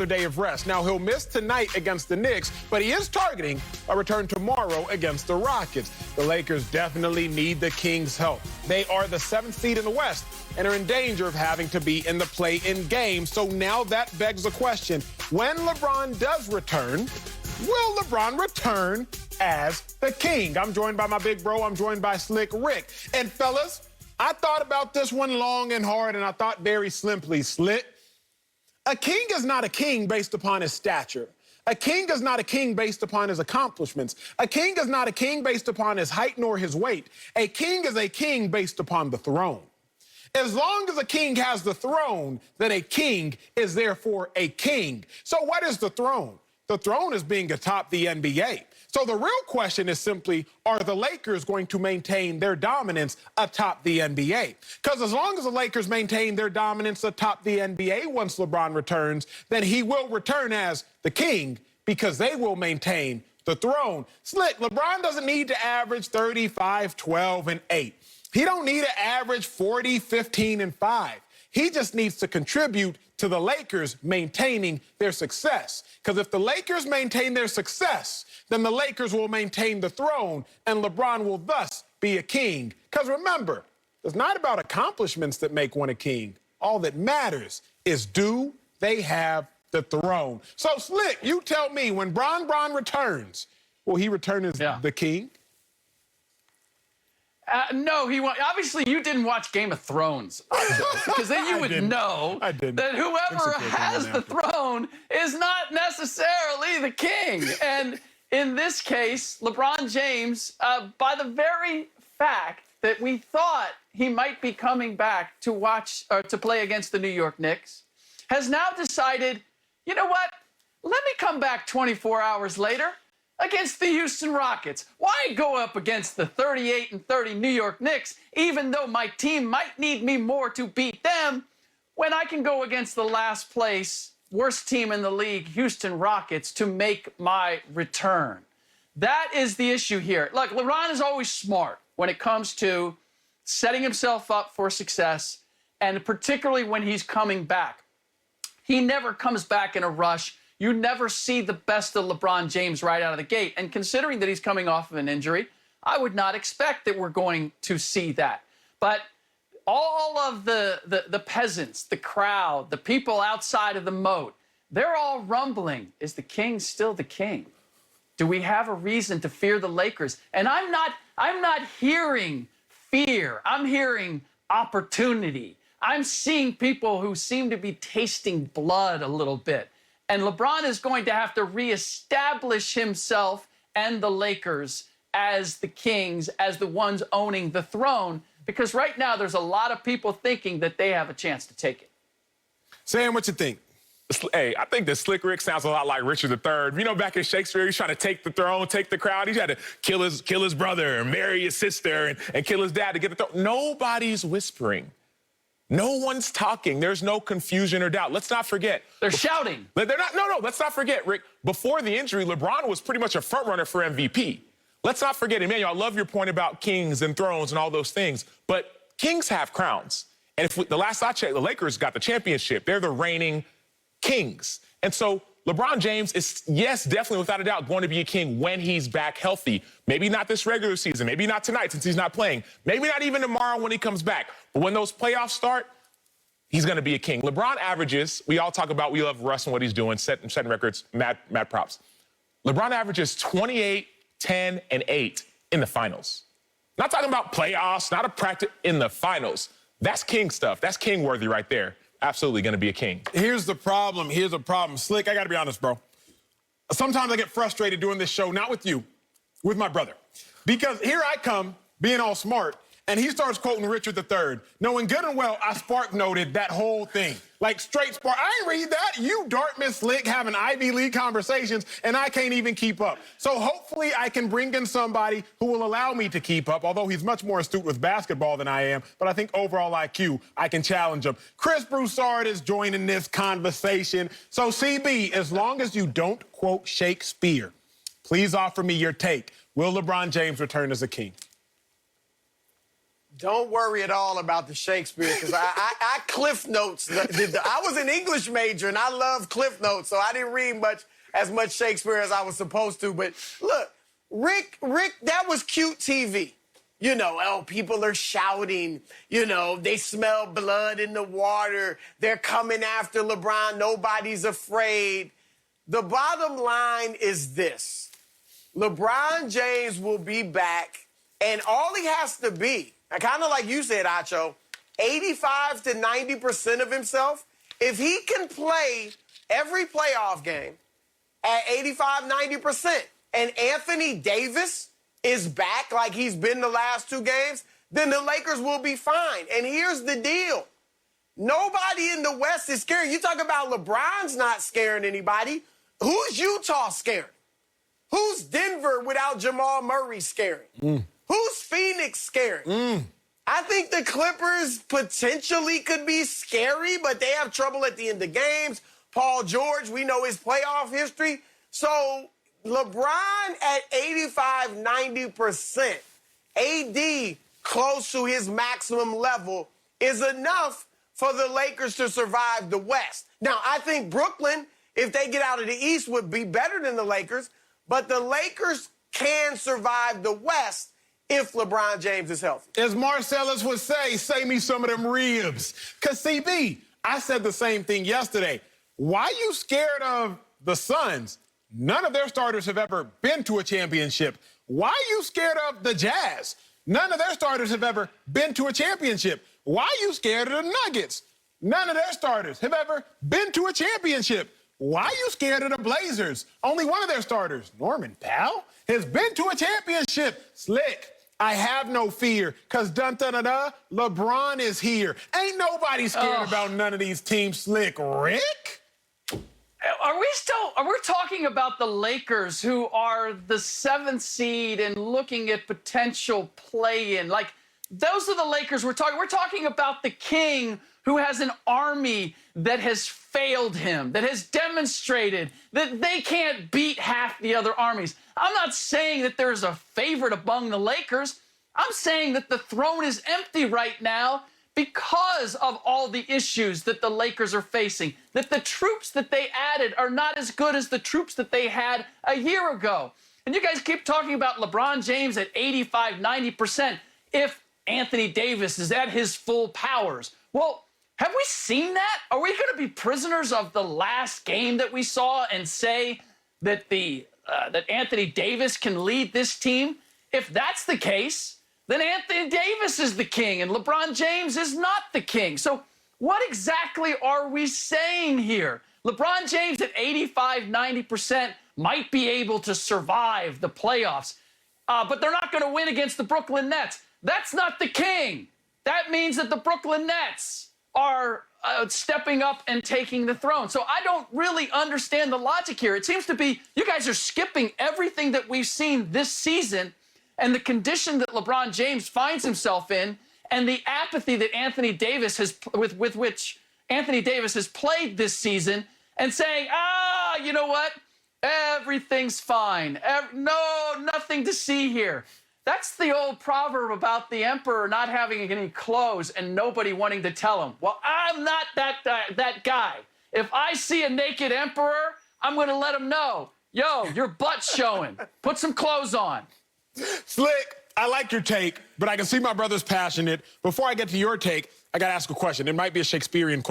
day of rest. Now, he'll miss tonight against the Knicks, but he is targeting a return tomorrow against the Rockets. The Lakers definitely need the Kings' help. They are the 7th seed in the West and are in danger of having to be in the play-in game. So now that begs the question, when LeBron does return, will LeBron return as the King? I'm joined by my big bro. I'm joined by Slick Rick. And fellas, I thought about this one long and hard, and I thought very simply, Slick, a king is not a king based upon his stature. A king is not a king based upon his accomplishments. A king is not a king based upon his height nor his weight. A king is a king based upon the throne. As long as a king has the throne, then a king is therefore a king. So what is the throne? The throne is being atop the NBA. So the real question is simply, are the Lakers going to maintain their dominance atop the NBA? Because as long as the Lakers maintain their dominance atop the NBA once LeBron returns, then he will return as the king because they will maintain the throne. Slick, LeBron doesn't need to average 35, 12, and 8. He don't need to average 40, 15, and 5. He just needs to contribute to the Lakers maintaining their success. Because if the Lakers maintain their success, then the Lakers will maintain the throne, and LeBron will thus be a king. Because remember, it's not about accomplishments that make one a king. All that matters is, do they have the throne? So, Slick, you tell me, when Bron returns, will he return as the king? No, he won't. Obviously, you didn't watch Game of Thrones, because then you would know that whoever has the throne is not necessarily the king. And in this case, LeBron James, by the very fact that we thought he might be coming back to watch or to play against the New York Knicks, has now decided, you know what? Let me come back 24 hours later against the Houston Rockets. Why go up against the 38-30 New York Knicks, even though my team might need me more to beat them, when I can go against the last place, worst team in the league, Houston Rockets, to make my return? That is the issue here. Look, LeBron is always smart when it comes to setting himself up for success, and particularly when he's coming back. He never comes back in a rush. You never see the best of LeBron James right out of the gate. And considering that he's coming off of an injury, I would not expect that we're going to see that. But all of the peasants, the crowd, the people outside of the moat, they're all rumbling. Is the king still the king? Do we have a reason to fear the Lakers? And I'm not hearing fear. I'm hearing opportunity. I'm seeing people who seem to be tasting blood a little bit. And LeBron is going to have to reestablish himself and the Lakers as the kings, as the ones owning the throne, because right now there's a lot of people thinking that they have a chance to take it. Sam, what you think? Hey, I think that Slick Rick sounds a lot like Richard III. You know, back in Shakespeare, he's trying to take the throne, take the crowd. He had to kill his brother and marry his sister and kill his dad to get the throne. Nobody's whispering. No one's talking. There's no confusion or doubt. Let's not forget. They're shouting. They're not. No, let's not forget, Rick. Before the injury, LeBron was pretty much a front runner for MVP. Let's not forget, Emmanuel, I love your point about kings and thrones and all those things, but kings have crowns. And the last I checked, the Lakers got the championship. They're the reigning kings. And so LeBron James is, yes, definitely without a doubt going to be a king when he's back healthy. Maybe not this regular season. Maybe not tonight since he's not playing. Maybe not even tomorrow when he comes back. But when those playoffs start, he's going to be a king. LeBron averages, we all talk about, we love Russ and what he's doing, setting records, mad props. LeBron averages 28, 10, and 8 in the finals. Not talking about playoffs, not a practice, in the finals. That's king stuff. That's king worthy right there. Absolutely going to be a king. Here's the problem. Slick, I got to be honest, bro. Sometimes I get frustrated doing this show, not with you, with my brother. Because here I come, being all smart, and he starts quoting Richard III, knowing good and well I spark noted that whole thing. Like straight spark. I ain't read that. You Dartmouth Slick having Ivy League conversations, and I can't even keep up. So hopefully I can bring in somebody who will allow me to keep up, although he's much more astute with basketball than I am. But I think overall IQ, I can challenge him. Chris Broussard is joining this conversation. So CB, as long as you don't quote Shakespeare, please offer me your take. Will LeBron James return as a king? Don't worry at all about the Shakespeare, because I Cliff Notes. I was an English major, and I love Cliff Notes, so I didn't read as much Shakespeare as I was supposed to. But look, Rick, that was cute TV. You know, oh, people are shouting. You know, they smell blood in the water. They're coming after LeBron. Nobody's afraid. The bottom line is this. LeBron James will be back, and all he has to be, kind of like you said, Acho, 85 to 90% of himself. If he can play every playoff game at 85, 90%, and Anthony Davis is back like he's been the last 2 games, then the Lakers will be fine. And here's the deal. Nobody in the West is scared. You talk about LeBron's not scaring anybody. Who's Utah scaring? Who's Denver without Jamal Murray scaring? Who's Phoenix scaring? I think the Clippers potentially could be scary, but they have trouble at the end of games. Paul George, we know his playoff history. So LeBron at 85, 90%, AD close to his maximum level is enough for the Lakers to survive the West. Now, I think Brooklyn, if they get out of the East, would be better than the Lakers, but the Lakers can survive the West if LeBron James is healthy. As Marcellus would say, save me some of them ribs. Because, CB, I said the same thing yesterday. Why you scared of the Suns? None of their starters have ever been to a championship. Why are you scared of the Jazz? None of their starters have ever been to a championship. Why are you scared of the Nuggets? None of their starters have ever been to a championship. Why are you scared of the Blazers? Only one of their starters, Norman Powell, has been to a championship. Slick, I have no fear, because dun-dun-dun-dun, LeBron is here. Ain't nobody scared about none of these teams, Slick Rick. Are we talking about the Lakers, who are the 7th seed and looking at potential play-in? Like, those are the Lakers we're talking. We're talking about the king who has an army that has failed him, that has demonstrated that they can't beat half the other armies. I'm not saying that there's a favorite among the Lakers. I'm saying that the throne is empty right now because of all the issues that the Lakers are facing, that the troops that they added are not as good as the troops that they had a year ago. And you guys keep talking about LeBron James at 85, 90%. If Anthony Davis is at his full powers, well, have we seen that? Are we going to be prisoners of the last game that we saw and say that that Anthony Davis can lead this team? If that's the case, then Anthony Davis is the king and LeBron James is not the king. So what exactly are we saying here? LeBron James at 85, 90% might be able to survive the playoffs, but they're not going to win against the Brooklyn Nets. That's not the king. That means that the Brooklyn Nets are stepping up and taking the throne. So I don't really understand the logic here. It seems to be you guys are skipping everything that we've seen this season and the condition that LeBron James finds himself in and the apathy that Anthony Davis has, with which Anthony Davis has played this season, and saying, you know what? Everything's fine. Nothing to see here. That's the old proverb about the emperor not having any clothes and nobody wanting to tell him. Well, I'm not that guy. If I see a naked emperor, I'm going to let him know, yo, your butt's showing. Put some clothes on. Slick, I like your take, but I can see my brother's passionate. Before I get to your take, I got to ask a question. It might be a Shakespearean question.